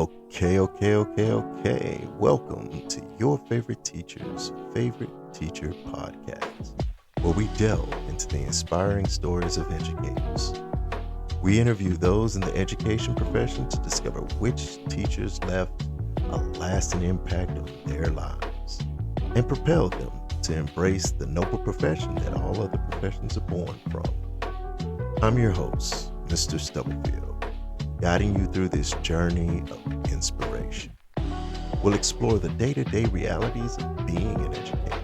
Okay. Welcome to your favorite teacher's favorite teacher podcast, where we delve into the inspiring stories of educators. We interview those in the education profession to discover which teachers left a lasting impact on their lives and propelled them to embrace the noble profession that all other professions are born from. I'm your host, Mr. Stubblefield, guiding you through this journey of inspiration. We'll explore the day-to-day realities of being an educator,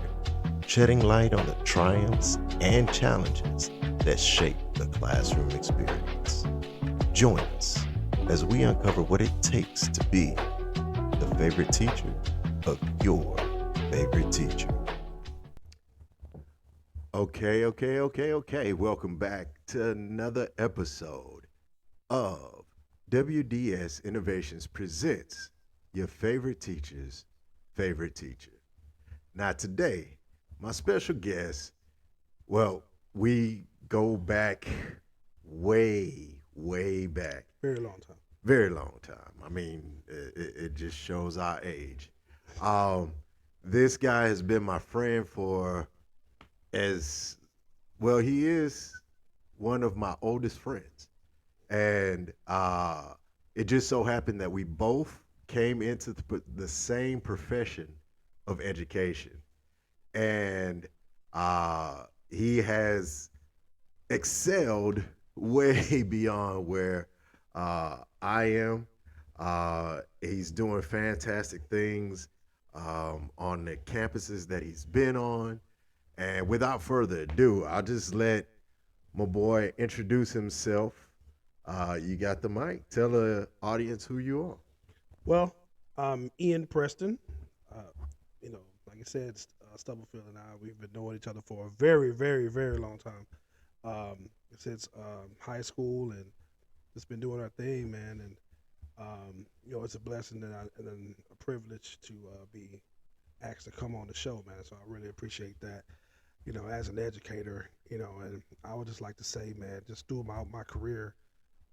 shedding light on the triumphs and challenges that shape the classroom experience. Join us as we uncover what it takes to be the favorite teacher of your favorite teacher. Okay. Welcome back to another episode of WDS Innovations presents your favorite teacher's favorite teacher. Now today, my special guest, well, we go back way back. Very long time. Very long time. I mean, it just shows our age. This guy has been my friend for as well. He is one of my oldest friends. And it just so happened that we both came into the same profession of education. And he has excelled way beyond where I am. He's doing fantastic things on the campuses that he's been on. And without further ado, I'll just let my boy introduce himself. You got the mic. Tell the audience who you are. Well, I'm Eian Preston. Like I said, Stubblefield and we've been knowing each other for a very long time. Since high school, and just been doing our thing, man. And it's a blessing and a privilege to be asked to come on the show, man. So I really appreciate that. As an educator, and I would just like to say, man, just through my career,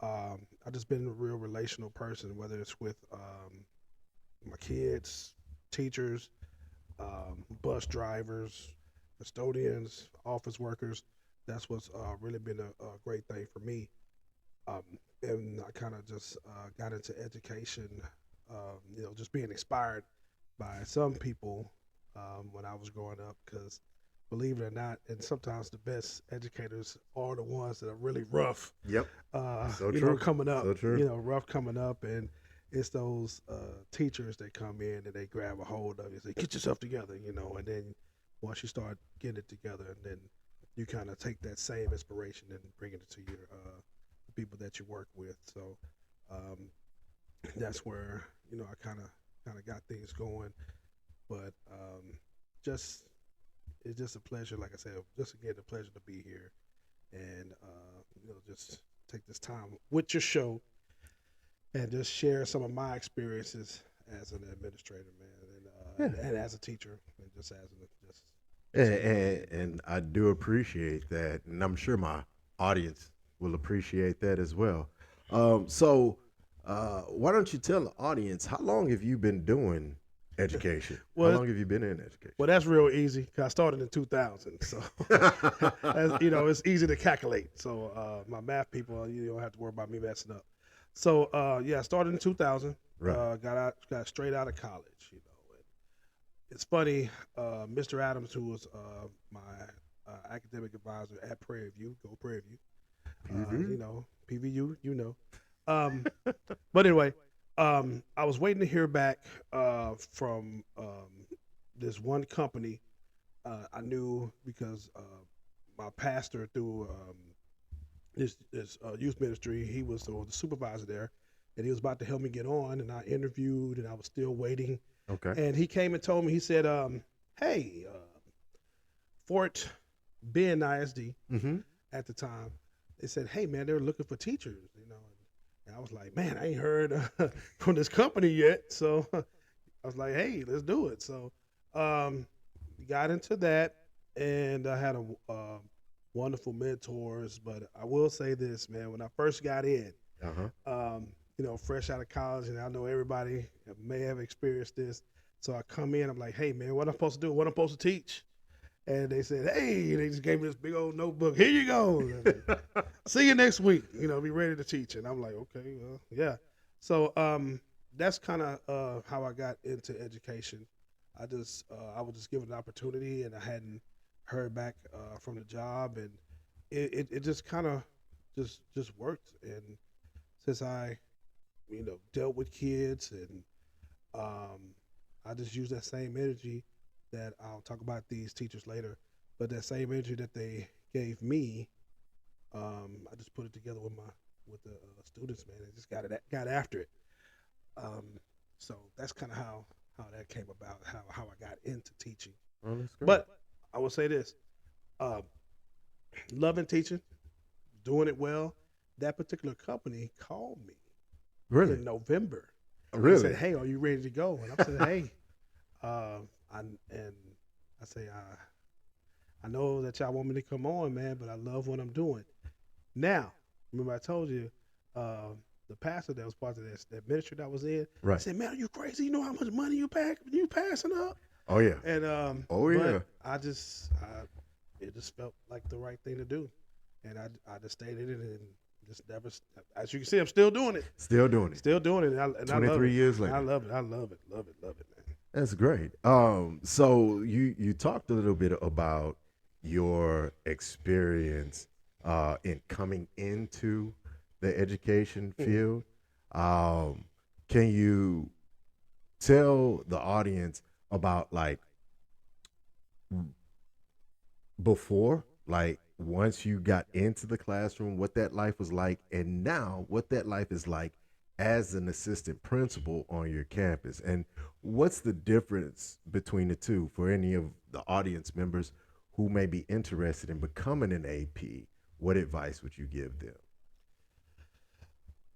I've just been a real relational person, whether it's with my kids, teachers, bus drivers, custodians, office workers. That's what's really been a great thing for me. And I kind of just got into education, just being inspired by some people when I was growing up, because believe it or not, and sometimes the best educators are the ones that are really rough. Yep. Coming up. So true. Rough coming up, and it's those teachers that come in and they grab a hold of you and say, "Get yourself together," and then once you start getting it together, and then you kind of take that same inspiration and bring it to your the people that you work with. So that's where I kind of got things going, but it's just a pleasure, like I said, just again, a pleasure to be here and, just take this time with your show and just share some of my experiences as an administrator, man, and as a teacher, and just And I do appreciate that, and I'm sure my audience will appreciate that as well. So why don't you tell the audience, how long have you been doing education? Well, how long have you been in education? Well, that's real easy, because I started in 2000, so it's easy to calculate. So my math people, you don't have to worry about me messing up. So I started in 2000. Right. Got straight out of college. And it's funny, Mr. Adams, who was my academic advisor at Prairie View, go Prairie View, PVU, but anyway. I was waiting to hear back from this one company I knew, because my pastor through this youth ministry, he was the supervisor there, and he was about to help me get on, and I interviewed, and I was still waiting. Okay. And he came and told me, he said, hey, Fort Bend ISD at the time, they said, hey, man, they're looking for teachers, And I was like, man, I ain't heard from this company yet. So I was like, hey, let's do it. So got into that, and I had a wonderful mentors. But I will say this, man, when I first got in, fresh out of college, and I know everybody may have experienced this. So I come in, I'm like, hey man, what I'm supposed to do? What I'm supposed to teach? And they said, hey, they just gave me this big old notebook. Here you go. See you next week. Be ready to teach. And I'm like, okay, well, yeah. So that's kind of how I got into education. I was just given an opportunity, and I hadn't heard back from the job, and it just kind of just worked. And since I dealt with kids, and I just use that same energy that I'll talk about these teachers later, but that same energy that they gave me, I just put it together with the students, man, and just got after it. So that's kind of how that came about, how I got into teaching. Oh, that's great. But I will say this, loving teaching, doing it well. That particular company called me Really? in November. Really? They said, hey, are you ready to go? And I said, hey, I know that y'all want me to come on, man, but I love what I'm doing. Now, remember I told you, the pastor that was part of that ministry that I was in, Right. said, man, are you crazy? You know how much money you passing up? Oh yeah. And yeah. It just felt like the right thing to do, and I just stayed in it and just never. As you can see, I'm still doing it. Still doing it. Still doing it. And I love it. 23 years later. I love it. I love it. Love it. Love it, man. That's great. So you talked a little bit about your experience in coming into the education field. Can you tell the audience about like before, like once you got into the classroom, what that life was like, and now what that life is like as an assistant principal on your campus? And what's the difference between the two for any of the audience members who may be interested in becoming an AP? What advice would you give them?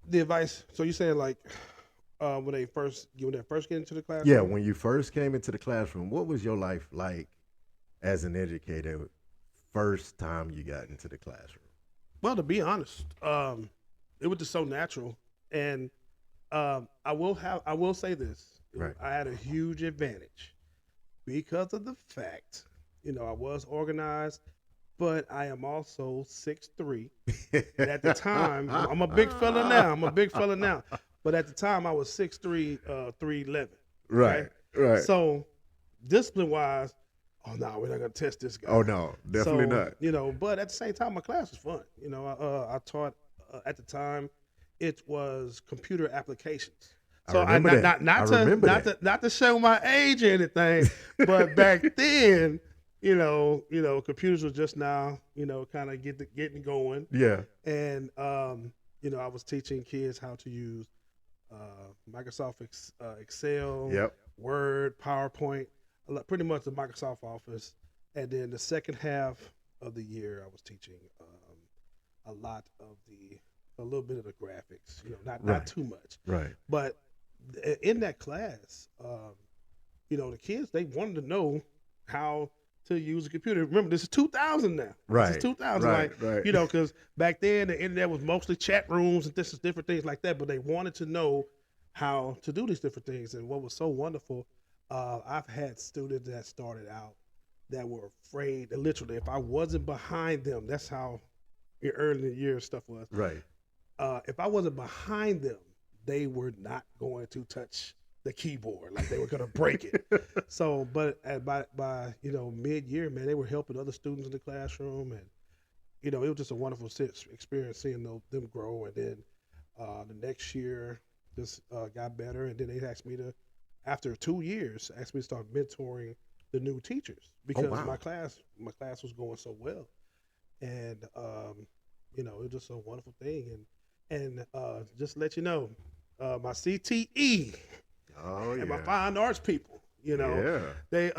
The advice. So you saying like when they first get into the classroom? Yeah, when you first came into the classroom, what was your life like as an educator first time you got into the classroom? Well, to be honest, it was just so natural, and I will say this. Right. I had a huge advantage because of the fact, I was organized, but I am also 6'3". And at the time, I'm a big fella now. But at the time, I was 6'3", 311. Right. Right. So, discipline-wise, oh no, we're not gonna test this guy. Oh no, definitely not. But at the same time, my class was fun. I taught at the time, it was computer applications. So not to show my age or anything, but back then, computers were just now, kind of getting going. Yeah. And I was teaching kids how to use Microsoft Excel, Yep. Word, PowerPoint, pretty much the Microsoft Office. And then the second half of the year, I was teaching a little bit of the graphics. Not too much. Right. But in that class, the kids, they wanted to know how to use a computer. Remember, this is 2000 now. Right. This is 2000. Right. Because back then the internet was mostly chat rooms and different things like that. But they wanted to know how to do these different things. And what was so wonderful, I've had students that started out that were afraid. And literally, if I wasn't behind them, that's how early in the year stuff was. Right. If I wasn't behind them, they were not going to touch the keyboard, like they were going to break it. So, but by mid-year, man, they were helping other students in the classroom, and it was just a wonderful experience seeing them grow. And then the next year, just got better, and then they asked me to, after 2 years, start mentoring the new teachers because my class was going so well, and it was just a wonderful thing. And just to let you know, my CTE. Oh, yeah. And my fine arts people, Yeah. they,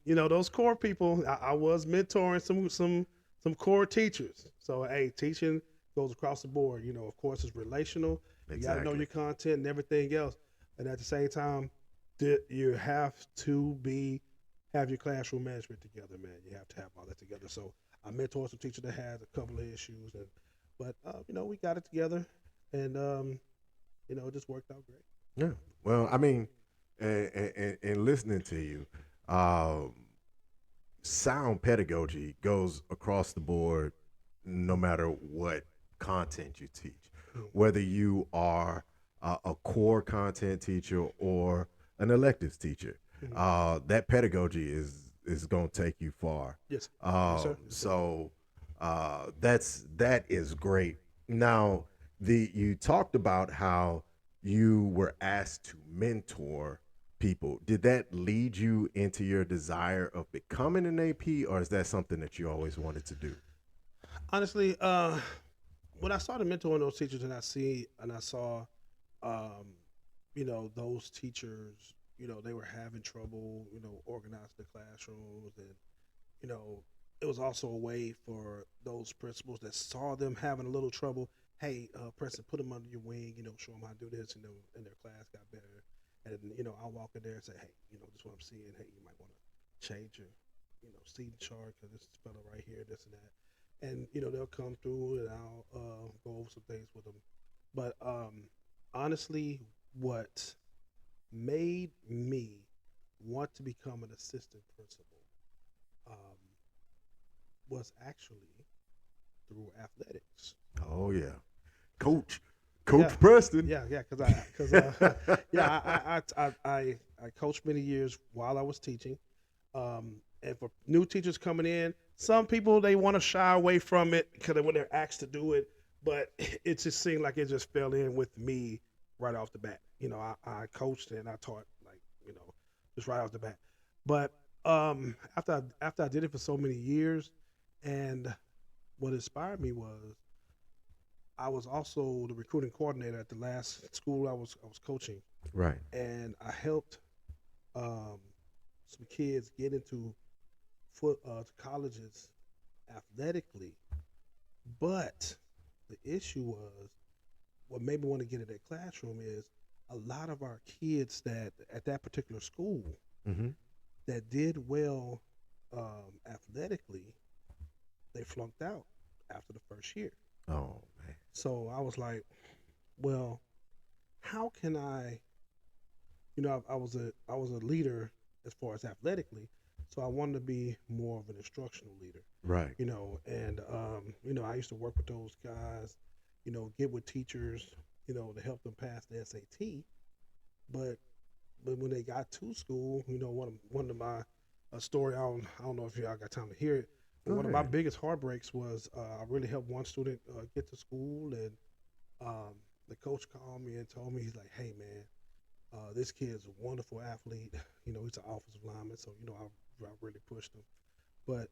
those core people, I was mentoring some core teachers. So, hey, teaching goes across the board. Of course, it's relational. Exactly. You got to know your content and everything else. And at the same time, you have to have your classroom management together, man. You have to have all that together. So, I mentored some teachers that had a couple of issues, but we got it together, and it just worked out great. Yeah. Well, I mean, and listening to you, um, sound pedagogy goes across the board no matter what content you teach. Mm. Whether you are a core content teacher or an electives teacher, Mhm. that pedagogy is going to take you far. Yes. Yes, sir. Yes, sir. So that is great. Now, you talked about how you were asked to mentor people. Did that lead you into your desire of becoming an AP, or is that something that you always wanted to do? Honestly, when I started mentoring those teachers and I saw, um, those teachers, they were having trouble, organizing the classrooms, and you know, it was also a way for those principals that saw them having a little trouble. Hey, Preston, put them under your wing. Show them how to do this, and their class got better. And I'll walk in there and say, hey, this is what I'm seeing. Hey, you might want to change your, seating chart because this fella right here, this and that. And they'll come through, and I'll go over some things with them. But honestly, what made me want to become an assistant principal um, was actually through athletics. Oh yeah, Coach Yeah, Coach Preston. yeah, yeah, I coached many years while I was teaching, and for new teachers coming in, some people they want to shy away from it because when they're asked to do it, but it just seemed like it just fell in with me right off the bat. I coached and I taught like just right off the bat, but after I did it for so many years, and what inspired me was I was also the recruiting coordinator at the last school I was coaching, Right. and I helped um, some kids get into foot to colleges athletically. But the issue was what made me want to get in that classroom is a lot of our kids that at that particular school Mm-hmm. that did well athletically, they flunked out after the first year. Oh man. So I was like, well, how can I? I was a leader as far as athletically, so I wanted to be more of an instructional leader. Right. And I used to work with those guys, get with teachers, to help them pass the SAT. But when they got to school, one of my a story. I don't know if y'all got time to hear it. But Go one of my ahead. biggest heartbreaks was I really helped one student get to school, and um, the coach called me and told me he's like, "Hey man, this kid's a wonderful athlete. He's an offensive lineman, so I really pushed him, but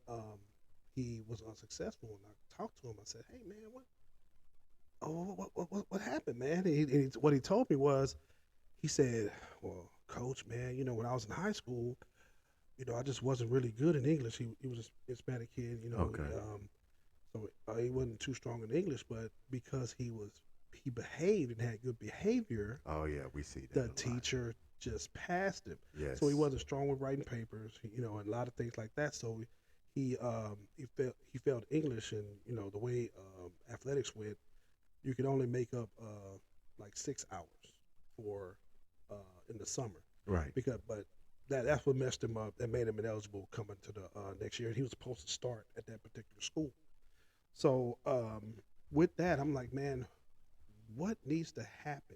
he was unsuccessful." And I talked to him. I said, "Hey man, what happened, man?" What he told me was, he said, "Well, coach, man, when I was in high school, I just wasn't really good in English. He was a Hispanic kid, Okay. so he wasn't too strong in English, but because he behaved and had good behavior, Oh yeah, we see that the a lot. teacher just passed him. Yes. So he wasn't strong with writing papers, and a lot of things like that. So he failed English, and the way athletics went, you could only make up like 6 hours for in the summer Right. but that's what messed him up. That made him ineligible coming to the next year. And he was supposed to start at that particular school. So with that, I'm like, man, what needs to happen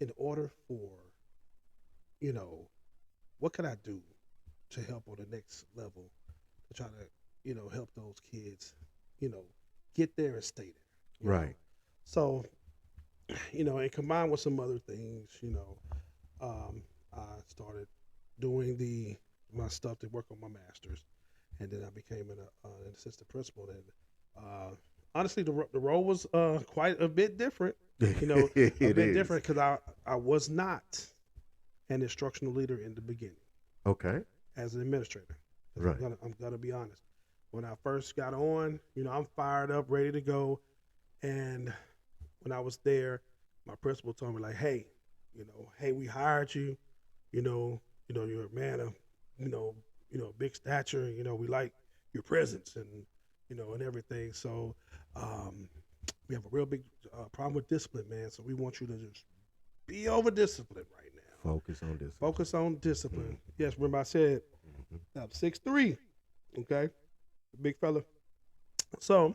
in order for you know what can I do to help on the next level to try to help those kids you know get there and stay there. Right. So and combined with some other things, I started doing my stuff to work on my masters, and then I became an assistant principal. And honestly, the role was quite a bit different. A It bit is. different because I was not an instructional leader in the beginning Okay. as an administrator. 'Cause Right. I'm gonna be honest. When I first got on, I'm fired up, ready to go, and when I was there, my principal told me like, hey, we hired you, you're a man of, big stature, we like your presence and everything. So, we have a real big problem with discipline, man. So we want you to just be over disciplined right now. Focus on this. Focus on discipline. Mm-hmm. Yes, remember I said Mm-hmm. I'm 6'3", okay, big fella. So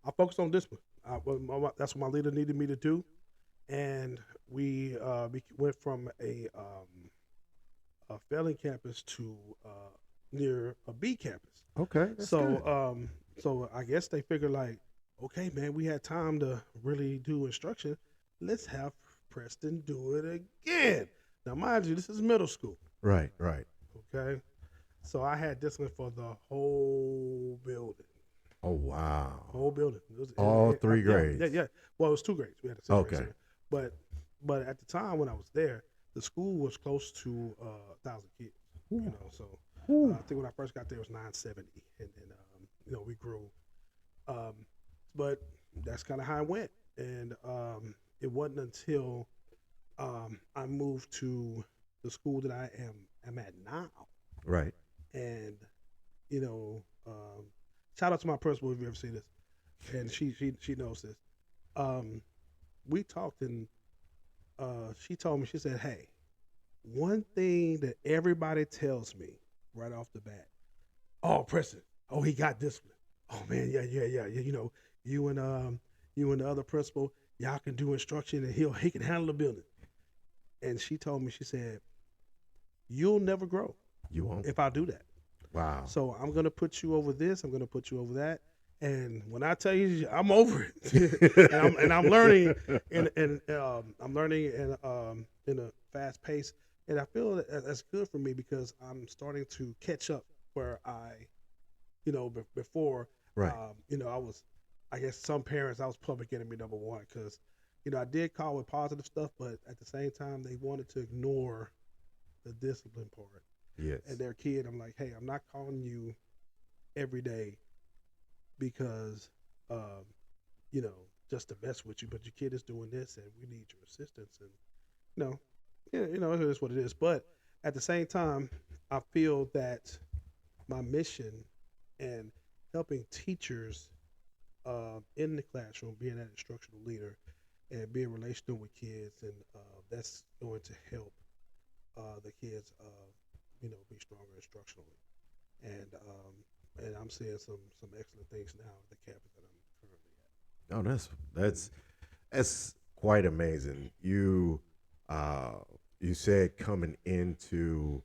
I focused on discipline. That's what my leader needed me to do, and we went from a failing campus to near a B campus. Okay, that's good. So I guess they figured like, okay, man, we had time to really do instruction. Let's have Preston do it again. Now, mind you, this is middle school. Right, right. Okay, so I had discipline for the whole building. Oh wow. Whole building. All three grades. Yeah. Well, it was 2 grades. We had the same Okay. grades, but at the time when I was there, the school was close to 1,000 kids. You know, so I think when I first got there it was 970, and then we grew. But that's kind of how it went, and it wasn't until I moved to the school that I am at now, Right. and you know, shout out to my principal if you ever see this, and she knows this. We talked, and she told me, she said, "Hey, one thing that everybody tells me right off the bat, oh, Preston, oh, he got discipline. Oh man, yeah. You know, you and the other principal, y'all can do instruction, and he can handle the building." And she told me, she said, "You'll never grow You won't. if I do that. Wow. So I'm gonna put you over this. I'm gonna put you over that. And when I tell you, I'm over it, and I'm learning, and I'm learning in a fast pace, and I feel that's good for me because I'm starting to catch up where before, Right. I guess some parents, I was public enemy number one because, I did call with positive stuff, but at the same time they wanted to ignore the discipline part. Yes. And their kid, I'm like, hey, I'm not calling you every day because, just to mess with you, but your kid is doing this, and we need your assistance, and it is what it is. But at the same time, I feel that my mission and helping teachers in the classroom, being that instructional leader, and being relational with kids, and that's going to help the kids, be stronger instructionally. And I'm seeing some excellent things now at the campus that I'm currently at. Oh, that's quite amazing. You said coming into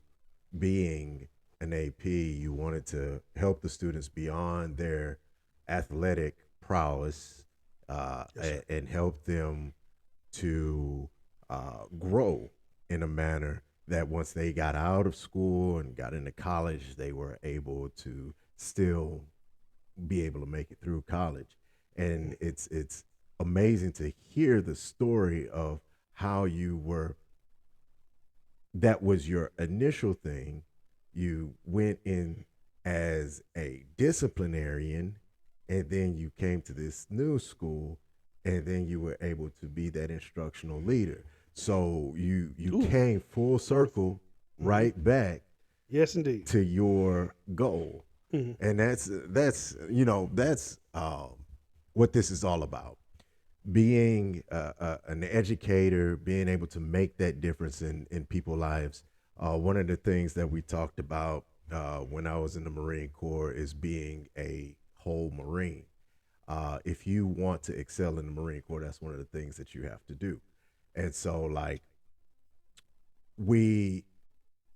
being an AP, you wanted to help the students beyond their athletic prowess, Yes, and help them to grow in a manner that once they got out of school and got into college, they were able to still be able to make it through college. And it's amazing to hear the story of how you were, that was your initial thing. You went in as a disciplinarian, and then you came to this new school, and then you were able to be that instructional leader. So you Ooh. came full circle right back Yes, indeed. to your goal. Mhm. And that's what this is all about. Being an educator, being able to make that difference in people's lives. One of the things that we talked about when I was in the Marine Corps is being a whole Marine. If you want to excel in the Marine Corps, that's one of the things that you have to do. And so, like, we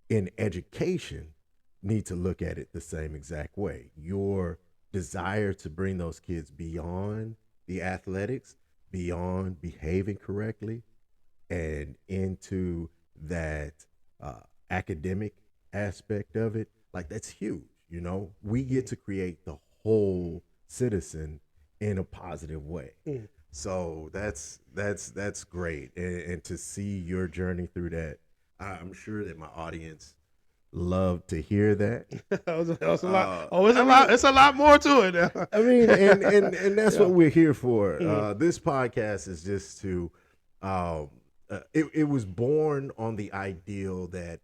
in education need to look at it the same exact way. Your desire to bring those kids beyond the athletics, beyond behaving correctly, and into that academic aspect of it, like, that's huge. We get to create the whole citizen in a positive way. Mm. So that's great, and to see your journey through that, I'm sure that my audience love to hear that. That was a lot. Oh, I it's a lot more to it now. I mean, and that's Yeah. what we're here for. Mhm. This podcast is just to, it was born on the ideal that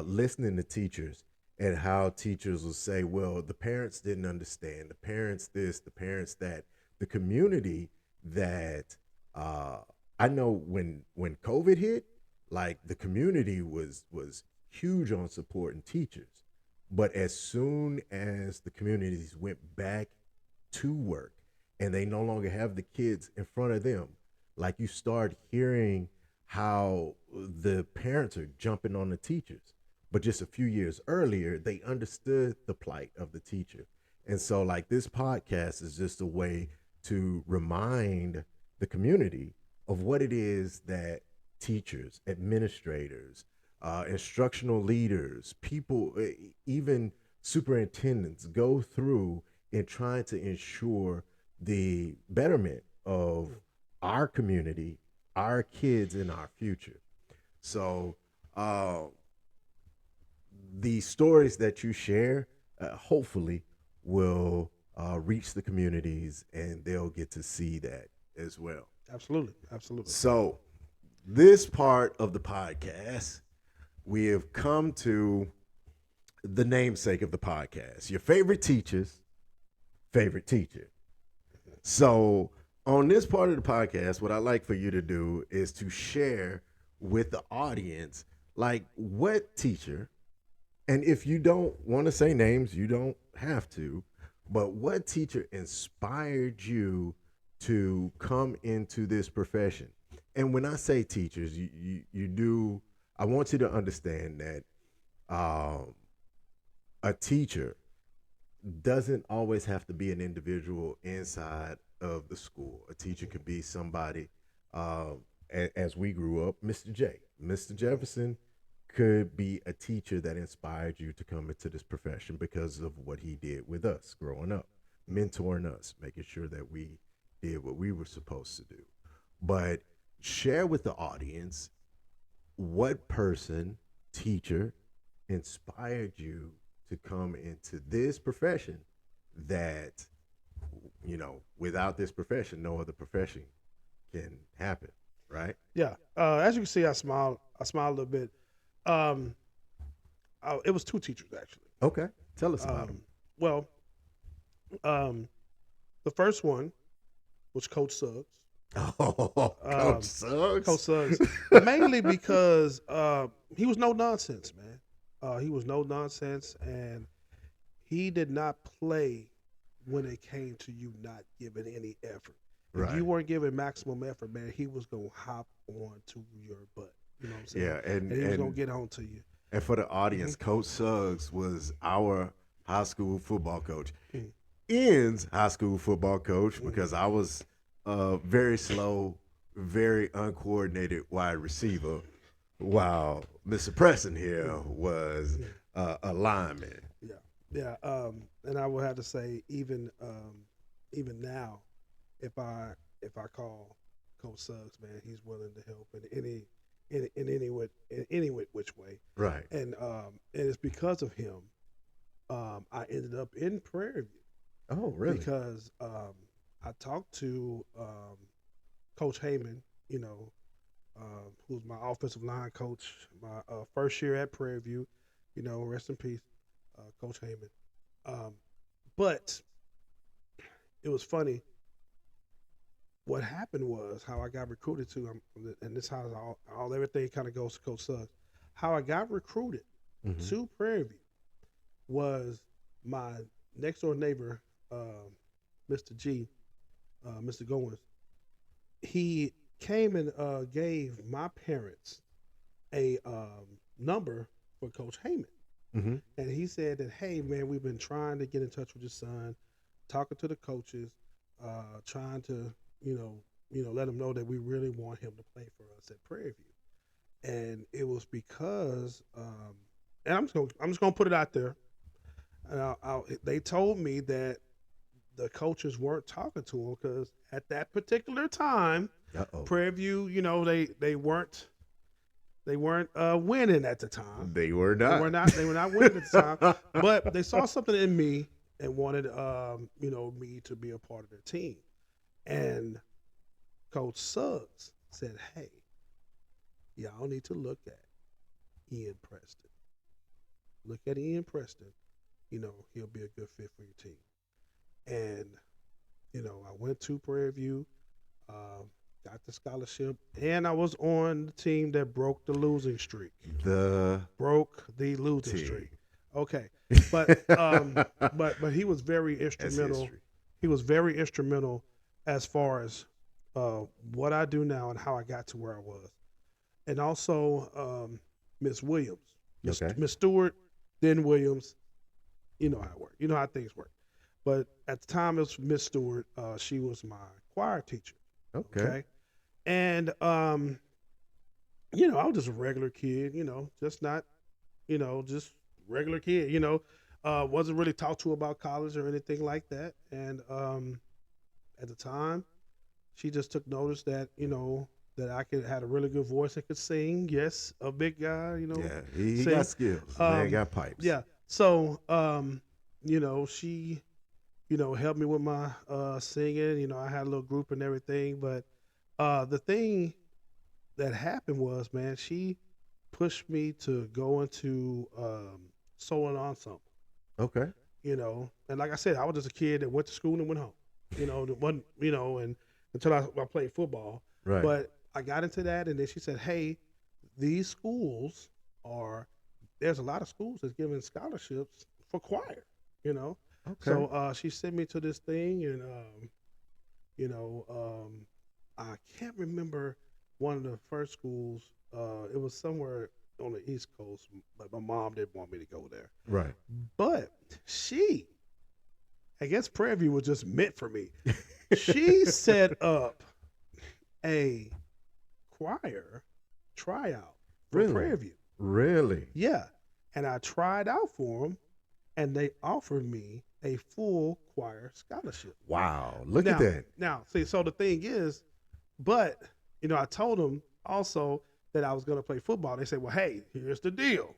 listening to teachers and how teachers will say, well, the parents didn't understand, the parents this, the parents that, the community that I know when COVID hit, like the community was huge on supporting teachers. But as soon as the communities went back to work and they no longer have the kids in front of them, like you start hearing how the parents are jumping on the teachers. But just a few years earlier, they understood the plight of the teacher. And so, like, this podcast is just a way to remind the community of what it is that teachers, administrators, instructional leaders, people, even superintendents go through in trying to ensure the betterment of our community, our kids, and our future. So, the stories that you share, hopefully, will reach the communities and they'll get to see that as well. Absolutely. Absolutely. So, this part of the podcast, we have come to the namesake of the podcast, your favorite teacher's favorite teacher. So, on this part of the podcast, what I'd like for you to do is to share with the audience, like, what teacher, and if you don't want to say names, you don't have to, but what teacher inspired you to come into this profession? And when I say teachers, you do, I want you to understand that a teacher doesn't always have to be an individual inside of the school. A teacher could be somebody, as we grew up, Mr. J. Mr. Jefferson could be a teacher that inspired you to come into this profession because of what he did with us growing up, mentoring us, making sure that we did what we were supposed to do. But share with the audience what person, teacher, inspired you to come into this profession that, you know, without this profession, no other profession can happen, right? Yeah. As you can see, I smiled a little bit. It was two teachers actually. Okay. Tell us about them. Well, the first one was Coach Suggs. Oh, Coach Suggs. Coach Suggs. Mainly because he was no nonsense, man. He was no nonsense, and he did not play when it came to you not giving any effort. Right. If you weren't giving maximum effort, man, he was going to hop on to your butt. You know what I'm saying? Yeah, and he was going to get on to you. And for the audience, Coach Suggs was our high school football coach. Ian's high school football coach, because I was very slow, very uncoordinated wide receiver, while Mr. Preston here was a lineman. Yeah. And I would have to say, even now, if I call Coach Suggs, man, he's willing to help in any which way. Right. And it's because of him I ended up in Prairie View. Oh, really? Because I talked to Coach Heyman, you know, who's my offensive line coach, my first year at Prairie View, you know, rest in peace, Coach Heyman. But it was funny. What happened was how I got recruited to, and this is how everything kind of goes to Coach Suggs. How I got recruited to Prairie View was my next door neighbor, Mr. G, Mr. Goins. He came and gave my parents a number for Coach Heyman. And he said that, hey, man, we've been trying to get in touch with your son, talking to the coaches, trying to, you know, let him know that we really want him to play for us at Prairie View. And it was because, and I'm just gonna put it out there. And they told me that the coaches weren't talking to him because at that particular time, Prairie View, you know, they weren't winning at the time. They were not. They were not winning at the time. But they saw something in me and wanted, you know, me to be a part of their team. And Coach Suggs said, hey, y'all need to look at Eian Preston. Look at Eian Preston. You know, he'll be a good fit for your team. And I went to Prairie View, uh, got the scholarship, and I was on the team that broke the losing streak. The Broke the losing team. streak. Okay, but but he was very That's instrumental. history. He was very instrumental as far as what I do now and how I got to where I was, and also Miss Williams, Okay. Miss Stewart, then Williams. You know how it works. You know how things work. But at the time, it was Miss Stewart. She was my choir teacher. Okay. Okay, and I was just a regular kid. Just not, just regular kid. Wasn't really talked to about college or anything like that. And at the time, she just took notice that that I had a really good voice and could sing. Yes, a big guy. Yeah, he Sing. got skills. Man got pipes. Yeah. So she helped me with my singing. I had a little group and everything. But the thing that happened was, man, she pushed me to go into solo ensemble. Okay. And like I said, I was just a kid that went to school and went home. That wasn't, and until I played football. Right. But I got into that, and then she said, "Hey, these schools there's a lot of schools that's giving scholarships for choir." Okay. So she sent me to this thing, and I can't remember one of the first schools. It was somewhere on the East Coast, but my mom didn't want me to go there. Right. But I guess Prairie View was just meant for me. She set up a choir tryout for Really? Prairie View. Really? Yeah. And I tried out for them, and they offered me a full choir scholarship. Wow. Look at that. Now, see, so the thing is, but, I told them also that I was going to play football. They said, well, hey, here's the deal.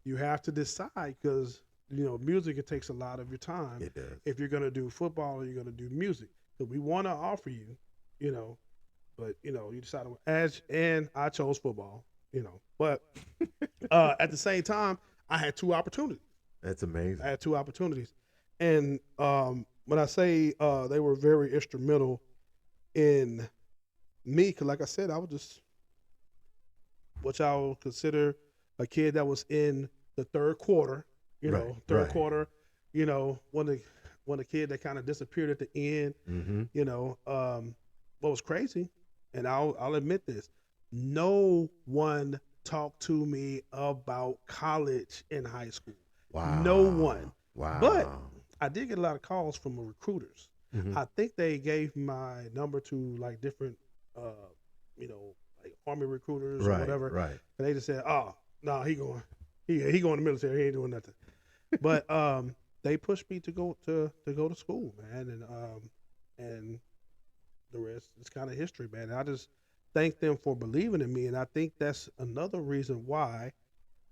You have to decide because, music, it takes a lot of your time. It does. If you're going to do football or you're going to do music. So we want to offer you, but, you decided, and I chose football, But at the same time, I had two opportunities. That's amazing. I had two opportunities. And when I say they were very instrumental in me, because like I said, I was just what y'all consider a kid that was in the third quarter, third right. quarter, one of the kid that kind of disappeared at the end. Mm-hmm. What was crazy, and I'll admit this, no one talked to me about college in high school. Wow. No one. Wow. But I did get a lot of calls from recruiters. Mm-hmm. I think they gave my number to like different, like Army recruiters or whatever. Right. And they just said, "Oh, no, he going in the military. He ain't doing nothing." But they pushed me to go to school, man, and the rest is kind of history, man. And I just thank them for believing in me, and I think that's another reason why.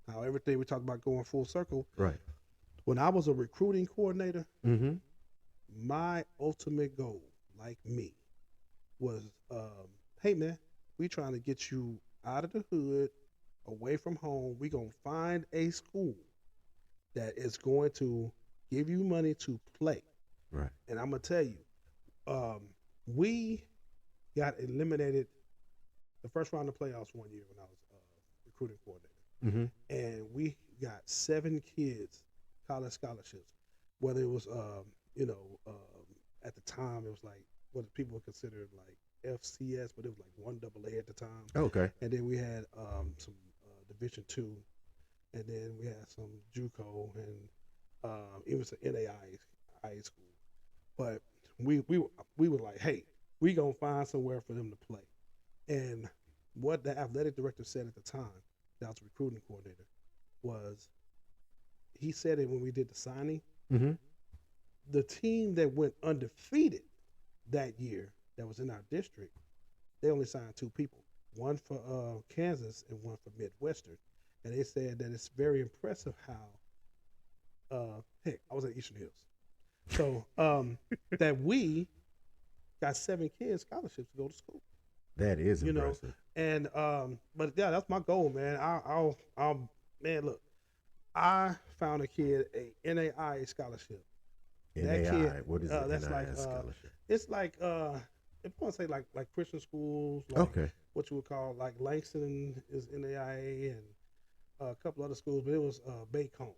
Now everything we talked about going full circle. Right. When I was a recruiting coordinator, Mm-hmm. my ultimate goal, like me, was, hey man, we trying to get you out of the hood, away from home. We gonna find a school that is going to give you money to play. Right. And I'm gonna tell you, we got eliminated the first round of playoffs one year when I was recruiting coordinator, and we got 7 kids college scholarships. Whether it was, at the time it was like what people considered like FCS, but it was like 1AA at the time. Okay. And then we had some Division II, and then we had some JUCO, and it was an NAIA school. But we were like, hey, we gonna find somewhere for them to play. And what the athletic director said at the time, that was recruiting coordinator, was he said it when we did the signing. Mm-hmm. The team that went undefeated that year that was in our district, they only signed 2 people, one for Kansas and one for Midwestern. And they said that it's very impressive how, heck, I was at Eastern Hills. So that we got 7 kids scholarships to go to school. That is impressive. And but yeah, that's my goal, man. I'll man, look, I found a kid a NAIA scholarship That kid, NAI, what is the that's like NIS scholarship? it's like if you want to say like Christian schools, like Okay. what you would call like Langston is NAIA and a couple other schools, but it was Bacone.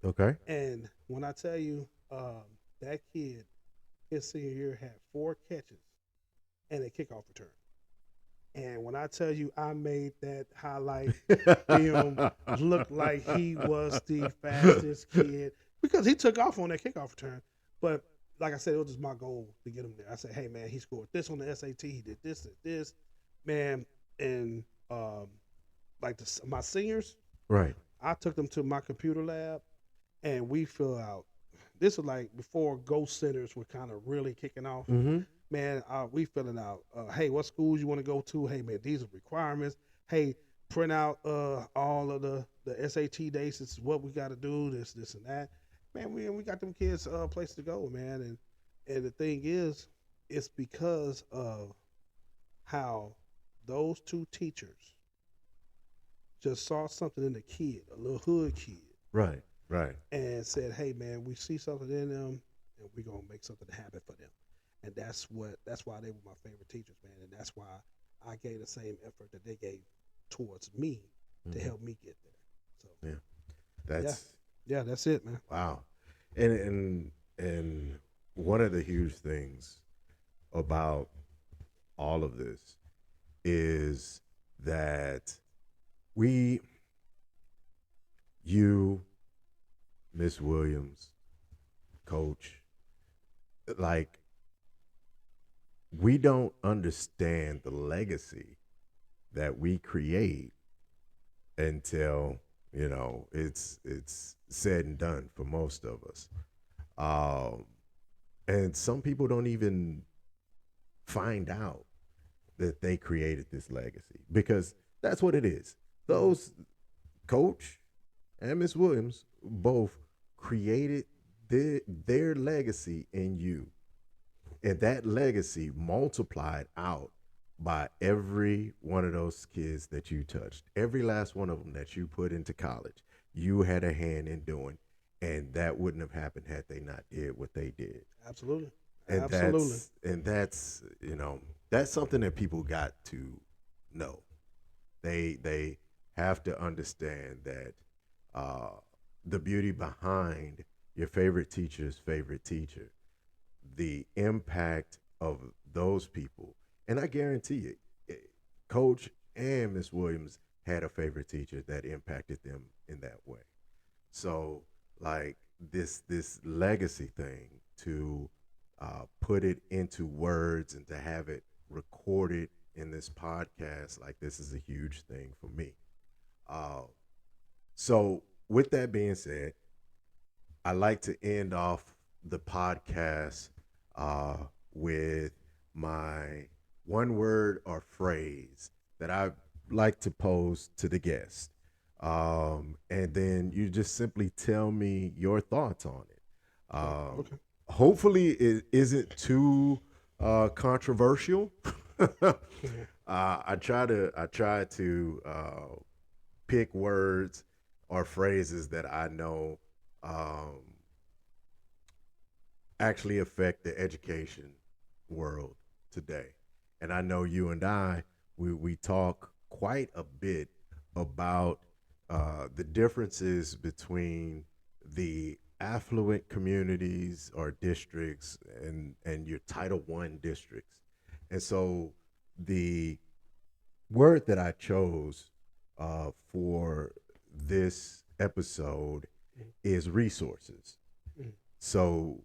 Okay. And when I tell you that kid, his senior year had 4 catches and a kickoff return. And when I tell you I made that highlight film look like he was the fastest kid because he took off on that kickoff return. But like I said, it was just my goal to get him there. I said, hey man, he scored this on the SAT, he did this, man. And like my seniors, Right. I took them to my computer lab and we fill out. This was like before ghost centers were kind of really kicking off. Mm-hmm. Man, we filling out. Hey, what schools you want to go to? Hey, man, these are requirements. Hey, print out all of the SAT dates. This is what we got to do. This, and that. Man, we got them kids a place to go, man. And the thing is, it's because of how those 2 teachers just saw something in the kid, a little hood kid, Right. Right. and said, "Hey, man, we see something in them, and we're gonna make something happen for them." And that's why they were my favorite teachers, man. And that's why I gave the same effort that they gave towards me to help me get there. So Yeah. That's yeah, that's it, man. wow. And one of the huge things about all of this is that you, Miss Williams, Coach, like, we don't understand the legacy that we create until it's said and done for most of us. And some people don't even find out that they created this legacy, because that's what it is. Those Coach and Miss Williams both created their legacy in you, and that legacy multiplied out by every one of those kids that you touched, every last one of them that you put into college, you had a hand in doing, and that wouldn't have happened had they not did what they did. Absolutely, And absolutely. that's something that people got to know. They have to understand that the beauty behind your favorite teacher's favorite teacher, the impact of those people. And I guarantee you, Coach and Miss Williams had a favorite teacher that impacted them in that way. So, like, this legacy thing, to put it into words and to have it recorded in this podcast, like, this is a huge thing for me. So, with that being said, I like to end off the podcast with my one word or phrase that I like to pose to the guest. And then you just simply tell me your thoughts on it. Okay. Hopefully, it isn't too controversial. I try to pick words or phrases that I know actually affect the education world today. And I know you and we talk quite a bit about the differences between the affluent communities or districts and your Title I districts. And so the word that I chose for this episode is resources. So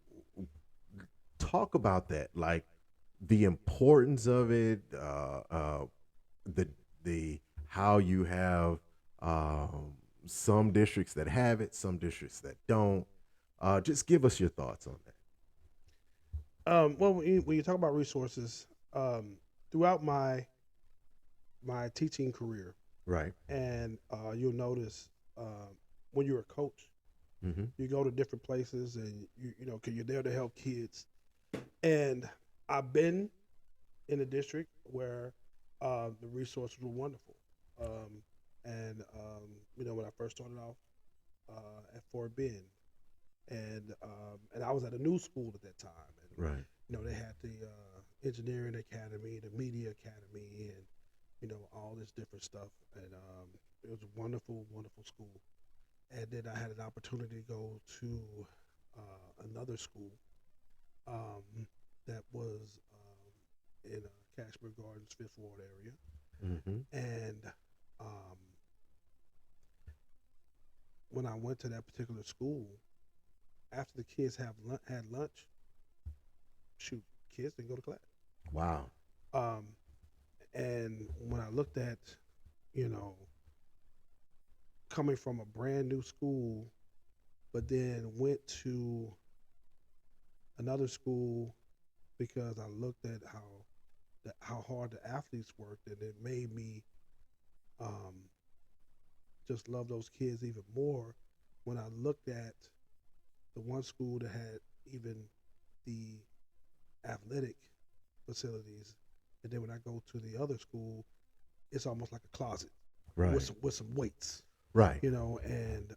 talk about that, like the importance of it, the how you have some districts that have it, some districts that don't. Just give us your thoughts on that. Well, when you talk about resources, throughout my teaching career, Right. and you'll notice when you're a coach, Mm-hmm. you go to different places, and cause you're there to help kids. And I've been in a district where the resources were wonderful. And when I first started off at Fort Bend, and I was at a new school at that time, and Right. they had the engineering academy, the media academy, and all this different stuff, and it was a wonderful, wonderful school. And then I had an opportunity to go to another school that was in Cashmere Gardens, Fifth Ward area, Mm-hmm. and um, when I went to that particular school, after the kids had lunch, shoot, kids didn't go to class. Wow. Um, and when I looked at, you know, coming from a brand new school, but then went to another school because I looked at how hard the athletes worked, and it made me um, just love those kids even more when I looked at the one school that had even the athletic facilities, and then when I go to the other school, it's almost like a closet Right. with some weights, Right. and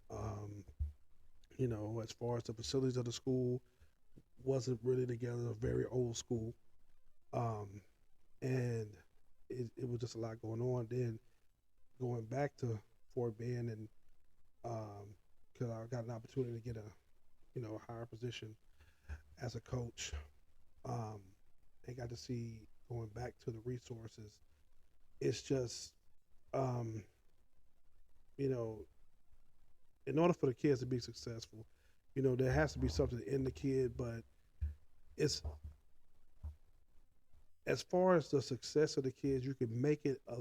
as far as the facilities of the school, wasn't really together, a very old school, um, and it was just a lot going on. Then going back to Fort Bend, and because I got an opportunity to get a higher position as a coach, um, and got to see going back to the resources. It's just, um, you know, in order for the kids to be successful, there has to be something in the kid, but it's as far as the success of the kids, you can make it a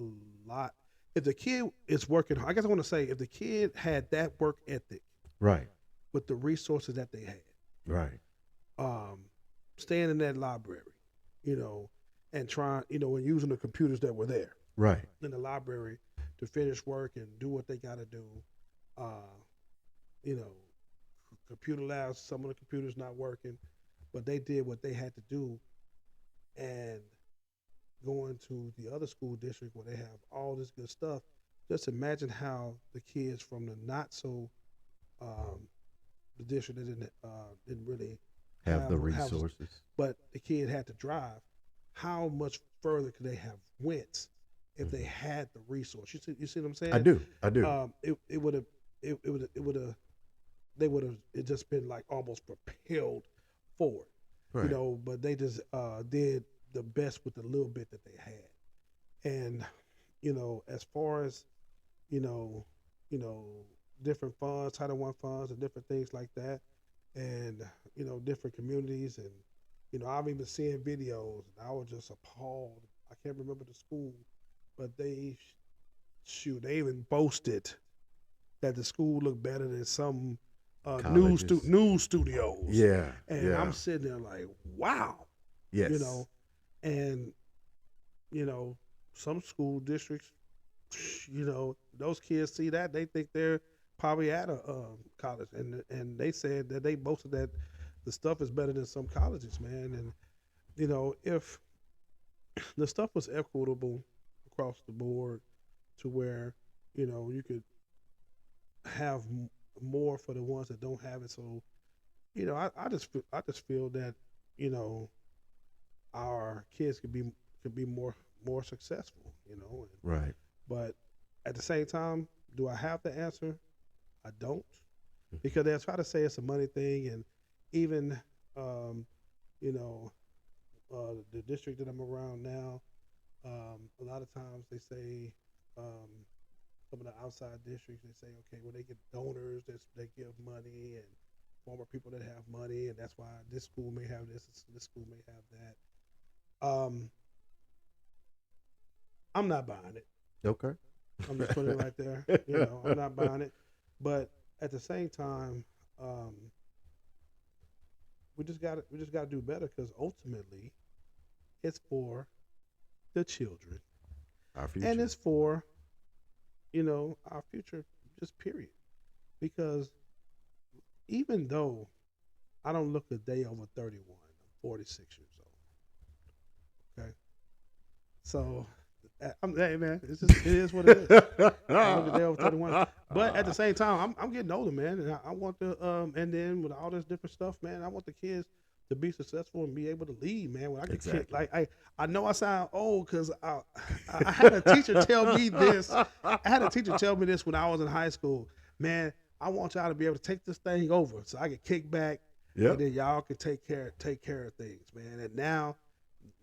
lot. If the kid is working hard, I guess I want to say if the kid had that work ethic Right. with the resources that they had, Right. um, staying in that library, and trying, and using the computers that were there Right. in the library to finish work and do what they got to do. Uh, you know, computer labs, some of the computers not working, but they did what they had to do. And going to the other school district where they have all this good stuff, just imagine how the kids from the not so um, the district that didn't really Have the have, resources. but the kid had to drive. How much further could they have went if they had the resource? You see what I'm saying? I do. I do. It would have it would have they would have it just been like almost propelled forward, Right. But they just did the best with the little bit that they had, and as far as you know, different funds, Title One funds, and different things like that, and different communities, and I've even seen videos, and I was just appalled. I can't remember the school, but they even boasted that the school looked better than some Colleges. news studios. Yeah. And Yeah. I'm sitting there like, wow, Yes. and some school districts, those kids see that, they think they're probably at a college, and they said that they boasted that the stuff is better than some colleges, man. And if the stuff was equitable across the board, to where you could have more for the ones that don't have it. So I just feel that our kids could be more successful. Right. But at the same time, do I have the answer? I don't, because they'll try to say it's a money thing, and even um, you know the district that I'm around now, a lot of times they say some of the outside districts, they say, okay, well, they get donors, they give money, and former people that have money, and that's why this school may have this school may have that. I'm not buying it. Okay. I'm just putting it right there. I'm not buying it. But at the same time, we just got to do better, because ultimately, it's for the children, Our future. and it's for our future, just period. Because even though I don't look a day over 31, I'm 46 years old. Okay, so Hey man, it is what it is. I live today over 31, but at the same time, I'm getting older, man, and I want to and then with all this different stuff, man, I want the kids to be successful and be able to lead, man. When I get Exactly. like I know I sound old because I had a teacher tell me this. I had a teacher tell me this when I was in high school, man. I want y'all to be able to take this thing over so I can kick back, and Yep. then y'all can take care of things, man. And now,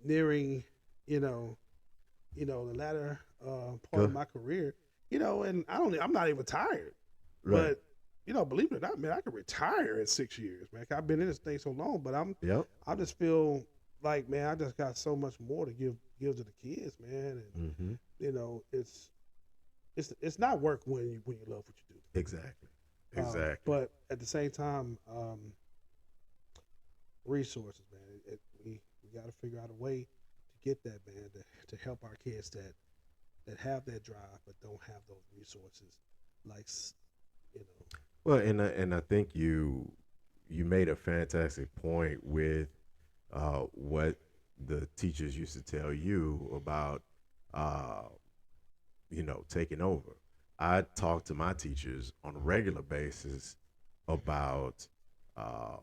nearing, you know, the latter part of Go. my career, and I'm not even tired, Right. but believe it or not, man, I could retire in 6 years, man. I've been in this thing so long, but Yep. I just feel like, man, I just got so much more to give to the kids, man, and Mm-hmm. it's not work when you love what you do. Exactly. Exactly. But at the same time, resources, man. We got to figure out a way to get that, man, to help our kids that have that drive but don't have those resources, like you know. Well, and I think you made a fantastic point with what the teachers used to tell you about uh, taking over. I talk to my teachers on a regular basis about uh,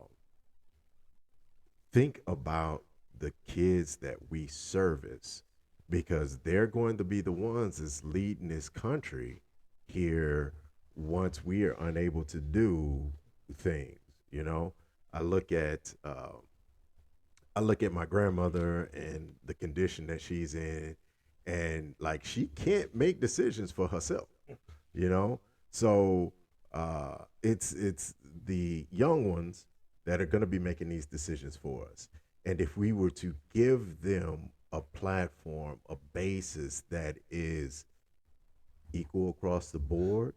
think about the kids that we service because they're going to be the ones that's leading this country here once we are unable to do things. You know, I look at uh, I look at my grandmother and the condition that she's in, and like she can't make decisions for herself. You know, so it's the young ones that are going to be making these decisions for us. And if we were to give them a platform, a basis that is equal across the board,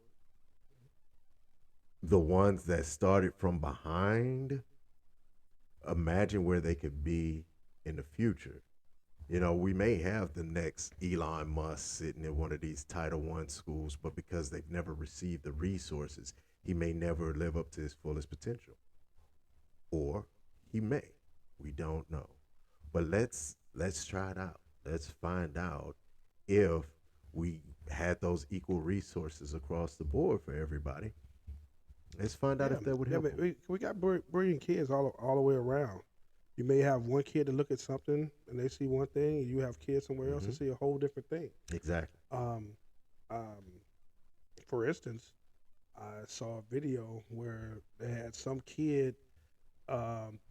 the ones that started from behind, imagine where they could be in the future. You know, we may have the next Elon Musk sitting in one of these Title I schools, but because they've never received the resources, he may never live up to his fullest potential. Or he may. We don't know. But let's try it out. Let's find out if we had those equal resources across the board for everybody. Let's find out Yeah, if that would yeah, help but them. we got brilliant kids all the way around. You may have one kid to look at something and they see one thing, and you have kids somewhere else Hmm. and see a whole different thing. Exactly. Um, um, for instance, I saw a video where they had some kid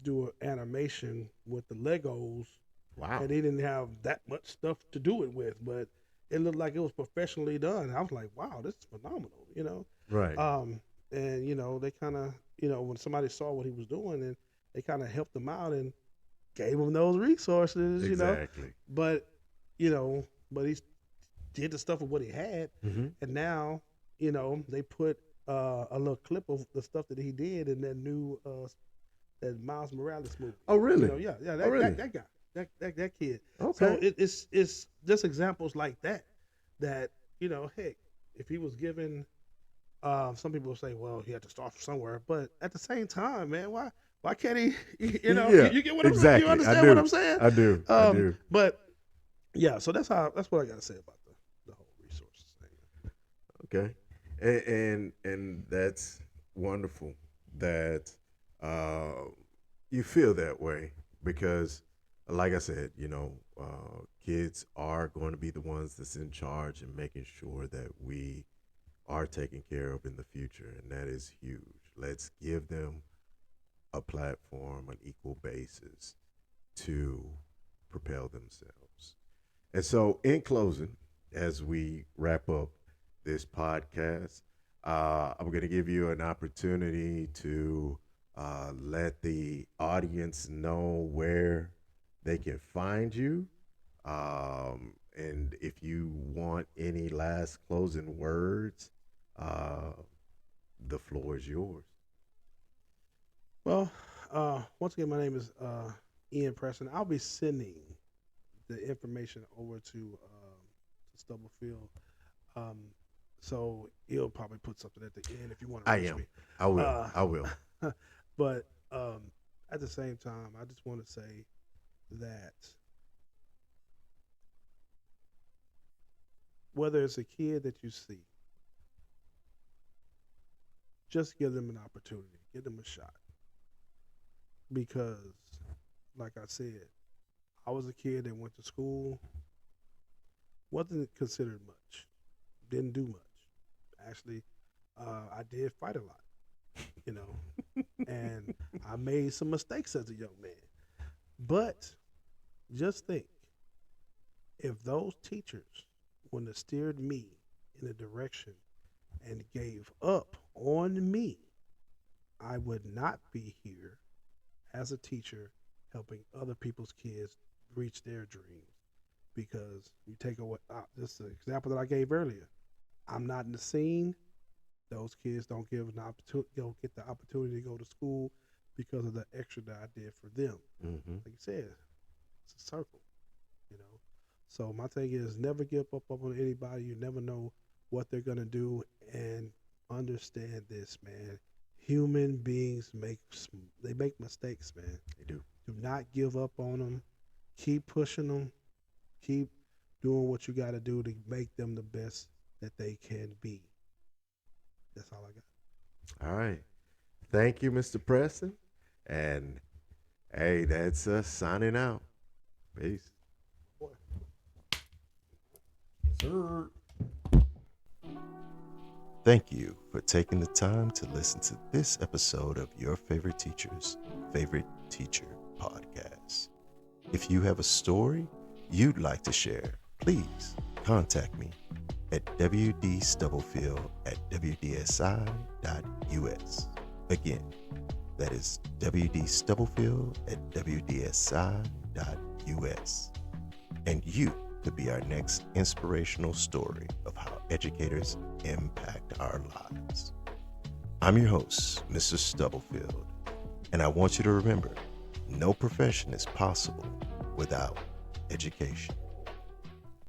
do an animation with the Legos, Wow. and they didn't have that much stuff to do it with, but it looked like it was professionally done. I was like, wow, this is phenomenal. Right. Um, and they kind of, when somebody saw what he was doing, and they kind of helped him out and gave him those resources. Exactly. But you know, but he did the stuff with what he had, Hmm. and now they put a little clip of the stuff that he did in that new that Miles Morales movie. Oh, really? Yeah, Oh, that really? that guy, that kid. So Okay. it's just examples like that heck, if he was given, some people say, well, he had to start from somewhere, but at the same time, man, why can't he? Yeah. You get what you Exactly. I understand what do. I'm saying? I do. I do. But yeah, so that's what I got to say about the whole resources thing. Okay, and that's wonderful that uh, you feel that way because, like I said, kids are going to be the ones that's in charge and making sure that we are taken care of in the future, and that is huge. Let's give them a platform, an equal basis to propel themselves. And so, in closing, as we wrap up this podcast, I'm going to give you an opportunity to let the audience know where they can find you. And if you want any last closing words, uh, the floor is yours. Well, once again, my name is Eian Preston. I'll be sending the information over to Stubblefield. Um, so he'll probably put something at the end if you want to I reach am. me. I will. Uh, I will. but at the same time, I just want to say that whether it's a kid that you see, just give them an opportunity, give them a shot. Because, like I said, I was a kid that went to school, wasn't considered much, didn't do much. Actually, I did fight a lot, you know, and I made some mistakes as a young man. But just think, if those teachers wouldn't have steered me in a direction and gave up on me, I would not be here as a teacher helping other people's kids reach their dreams. Because you take away this is the example that I gave earlier. I'm not in the scene. Those kids don't get the opportunity to go to school because of the extra that I did for them. Mm-hmm. Like you said, it's a circle, you know. So my thing is never give up on anybody. You never know what they're gonna do, and understand this, man. Human beings make mistakes, man. They do. Do not give up on them. Keep pushing them. Keep doing what you got to do to make them the best that they can be. That's all I got. All right. Thank you, Mr. Preston. And hey, that's us signing out. Peace. Boy. Sir. Thank you for taking the time to listen to this episode of Your Favorite Teacher's Favorite Teacher podcast. If you have a story you'd like to share, please contact me at wdstubblefield@wdsi.us. Again, that is wdstubblefield@wdsi.us. And you could be our next inspirational story of how educators impact our lives. I'm your host, Mr. Stubblefield, and I want you to remember, no profession is possible without education.